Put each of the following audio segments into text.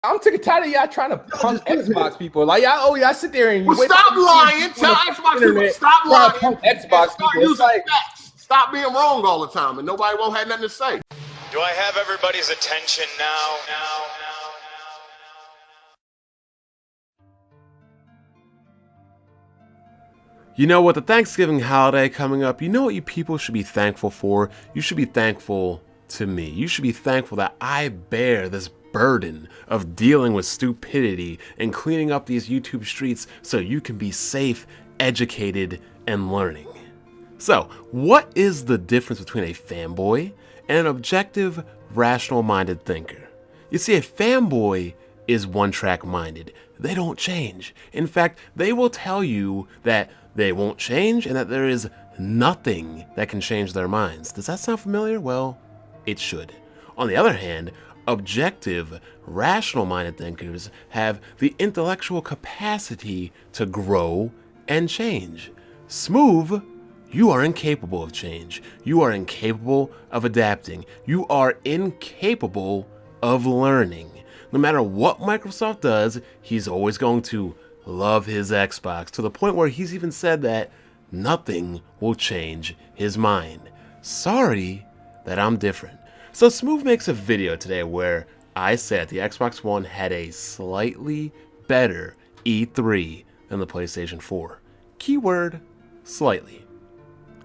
I'm sick and tired of y'all trying to punk Xbox people. Like y'all sit there and stop lying. Tell Xbox people stop lying. Xbox people. Using facts. Stop being wrong all the time, and nobody won't have nothing to say. Do I have everybody's attention now? You know what, the Thanksgiving holiday coming up, you know what you people should be thankful for? You should be thankful to me. You should be thankful that I bear this burden of dealing with stupidity and cleaning up these YouTube streets so you can be safe, educated, and learning. So, what is the difference between a fanboy and an objective, rational-minded thinker? You see, a fanboy is one-track minded. They don't change. In fact, they will tell you that they won't change and that there is nothing that can change their minds. Does that sound familiar? Well, it should. On the other hand, objective, rational-minded thinkers have the intellectual capacity to grow and change. Smooth, you are incapable of change. You are incapable of adapting. You are incapable of learning. No matter what Microsoft does, he's always going to love his Xbox, to the point where he's even said that nothing will change his mind. Sorry that I'm different. So Smooth makes a video today where I said the Xbox One had a slightly better E3 than the PlayStation 4. Keyword, slightly.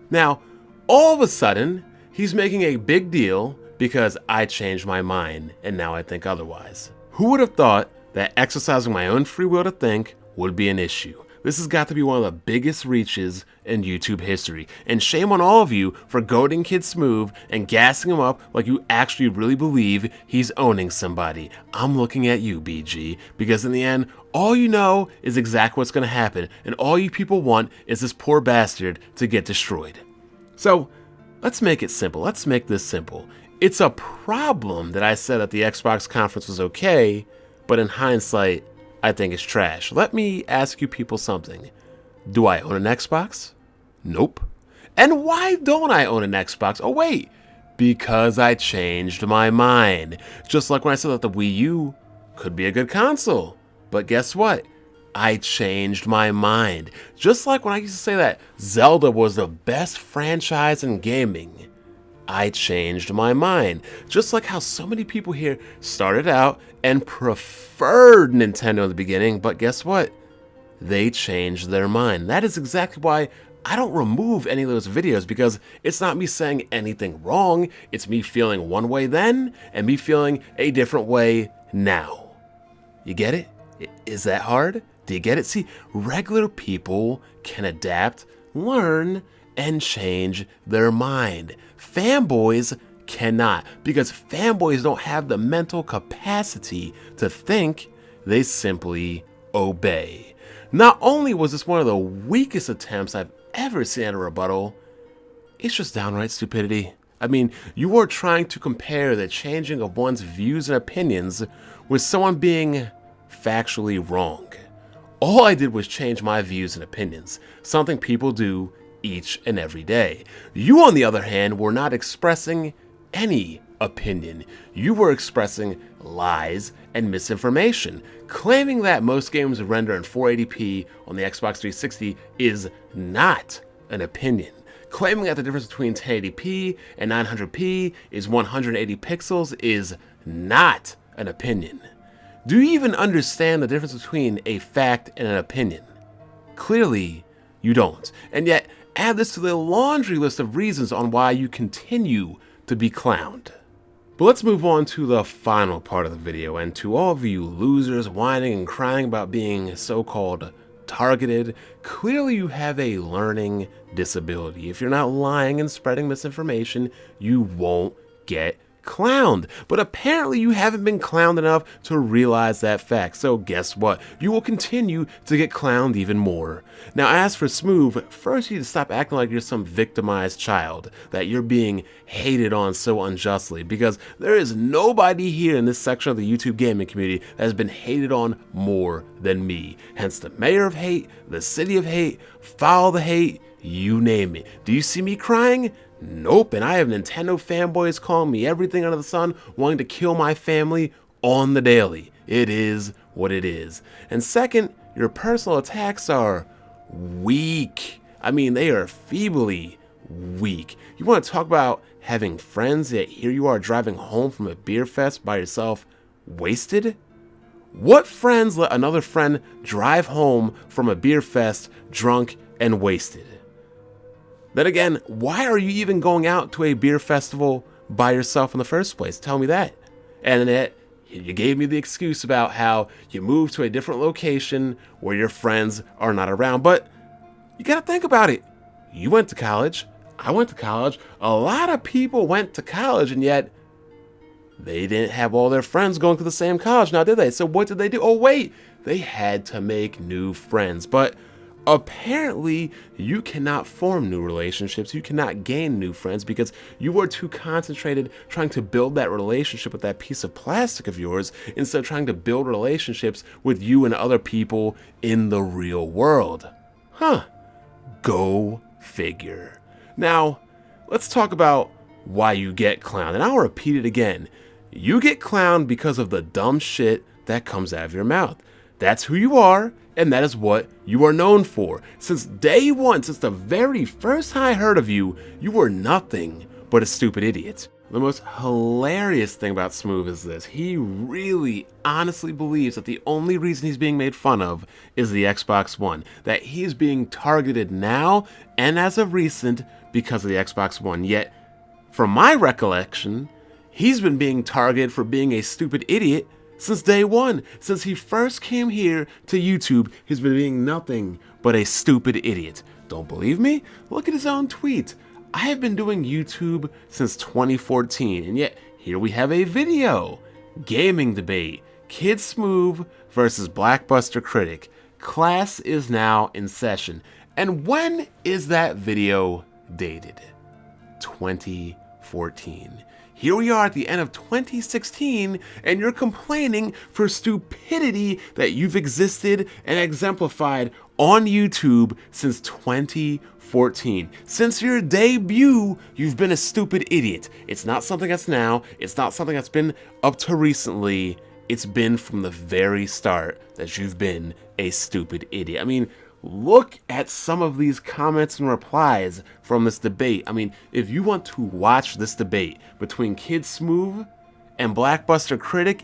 Now, all of a sudden, he's making a big deal because I changed my mind and now I think otherwise. Who would have thought that exercising my own free will to think would be an issue? This has got to be one of the biggest reaches in YouTube history. And shame on all of you for goading Kid Smooth and gassing him up like you actually really believe he's owning somebody. I'm looking at you, BG, because in the end, all you know is exactly what's going to happen. And all you people want is this poor bastard to get destroyed. So let's make it simple. Let's make this simple. It's a problem that I said that the Xbox conference was okay, but in hindsight, I think it's trash. Let me ask you people something. Do I own an Xbox? Nope. And why don't I own an Xbox? Oh wait, because I changed my mind. Just like when I said that the Wii U could be a good console. But guess what? I changed my mind. Just like when I used to say that Zelda was the best franchise in gaming. I changed my mind. Just like how so many people here started out and preferred Nintendo in the beginning, but guess what? They changed their mind. That is exactly why I don't remove any of those videos, because it's not me saying anything wrong. It's me feeling one way then and me feeling a different way now. You get it? Is that hard? Do you get it? See, regular people can adapt, learn, and change their mind. Fanboys cannot, because fanboys don't have the mental capacity to think, they simply obey. Not only was this one of the weakest attempts I've ever seen at a rebuttal, it's just downright stupidity. I mean, you are trying to compare the changing of one's views and opinions with someone being factually wrong. All I did was change my views and opinions, something people do each and every day. You, on the other hand, were not expressing any opinion. You were expressing lies and misinformation. Claiming that most games render in 480p on the Xbox 360 is not an opinion. Claiming that the difference between 1080p and 900p is 180 pixels is not an opinion. Do you even understand the difference between a fact and an opinion? Clearly, you don't. And yet, add this to the laundry list of reasons on why you continue to be clowned. But let's move on to the final part of the video, and to all of you losers whining and crying about being so-called targeted, clearly you have a learning disability. If you're not lying and spreading misinformation, you won't get clowned. But apparently you haven't been clowned enough to realize that fact. So guess what? You will continue to get clowned even more. Now, as for Smooth, first you need to stop acting like you're some victimized child, that you're being hated on so unjustly, because there is nobody here in this section of the YouTube gaming community that has been hated on more than me. Hence the mayor of hate, the city of hate, follow the hate, you name it. Do you see me crying? Nope, and I have Nintendo fanboys calling me everything under the sun, wanting to kill my family on the daily. It is what it is. And second, your personal attacks are weak. I mean, they are feebly weak. You want to talk about having friends, yet here you are driving home from a beer fest by yourself, wasted? What friends let another friend drive home from a beer fest drunk and wasted? Then again, why are you even going out to a beer festival by yourself in the first place? Tell me that. And then you gave me the excuse about how you moved to a different location where your friends are not around. But you gotta think about it. You went to college. I went to college. A lot of people went to college, and yet they didn't have all their friends going to the same college now, did they? So what did they do? Oh, wait, they had to make new friends. But apparently, you cannot form new relationships. You cannot gain new friends because you are too concentrated trying to build that relationship with that piece of plastic of yours instead of trying to build relationships with you and other people in the real world. Huh. Go figure. Now, let's talk about why you get clowned. And I'll repeat it again. You get clowned because of the dumb shit that comes out of your mouth. That's who you are, and that is what you are known for. Since day one, since the very first time I heard of you, you were nothing but a stupid idiot. The most hilarious thing about Smooth is this. He really honestly believes that the only reason he's being made fun of is the Xbox One. That he's being targeted now and as of recent because of the Xbox One. Yet, from my recollection, he's been being targeted for being a stupid idiot since day one. Since he first came here to YouTube, he's been being nothing but a stupid idiot. Don't believe me? Look at his own tweet. I have been doing YouTube since 2014, and yet here we have a video. Gaming debate. Kid Smooth versus Blackbuster Critic. Class is now in session. And when is that video dated? 2014. Here we are at the end of 2016, and you're complaining for stupidity that you've existed and exemplified on YouTube since 2014. Since your debut, you've been a stupid idiot. It's not something that's now, it's not something that's been up to recently. It's been from the very start that you've been a stupid idiot. I mean, look at some of these comments and replies from this debate. I mean, if you want to watch this debate between Kid Smooth and Blackbuster Critic,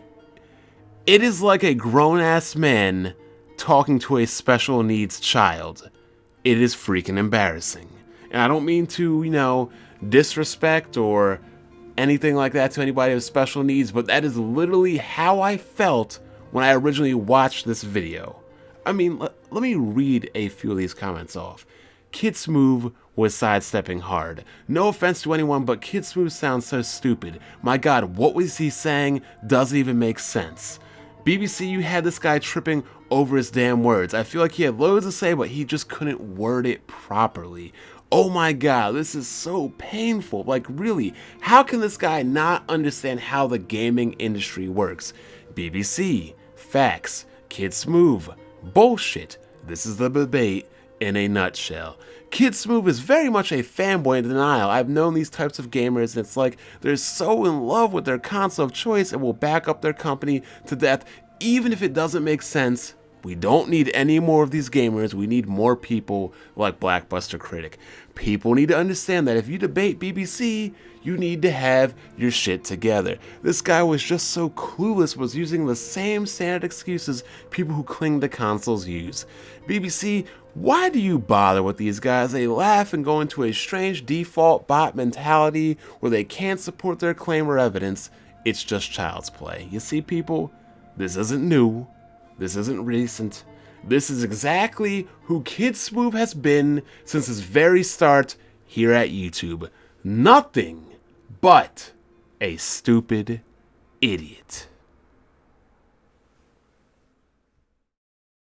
it is like a grown-ass man talking to a special needs child. It is freaking embarrassing. And I don't mean to, disrespect or anything like that to anybody with special needs, but that is literally how I felt when I originally watched this video. I mean, let me read a few of these comments off. Kid Smooth was sidestepping hard. No offense to anyone, but Kid Smooth sounds so stupid. My god, what was he saying? Doesn't even make sense. BBC, you had this guy tripping over his damn words. I feel like he had loads to say, but he just couldn't word it properly. Oh my god, this is so painful. Like, really, how can this guy not understand how the gaming industry works? BBC, facts. Kid Smooth, bullshit. This is the debate in a nutshell. Kid Smooth is very much a fanboy in denial. I've known these types of gamers, and it's like they're so in love with their console of choice and will back up their company to death, even if it doesn't make sense. We don't need any more of these gamers. We need more people like Blackbuster Critic. People need to understand that if you debate BBC, you need to have your shit together. This guy was just so clueless, was using the same standard excuses people who cling to consoles use. BBC, why do you bother with these guys? They laugh and go into a strange default bot mentality where they can't support their claim or evidence. It's just child's play. You see, people, this isn't new. This isn't recent. This is exactly who Kid Smooth has been since his very start here at YouTube. Nothing but a stupid idiot.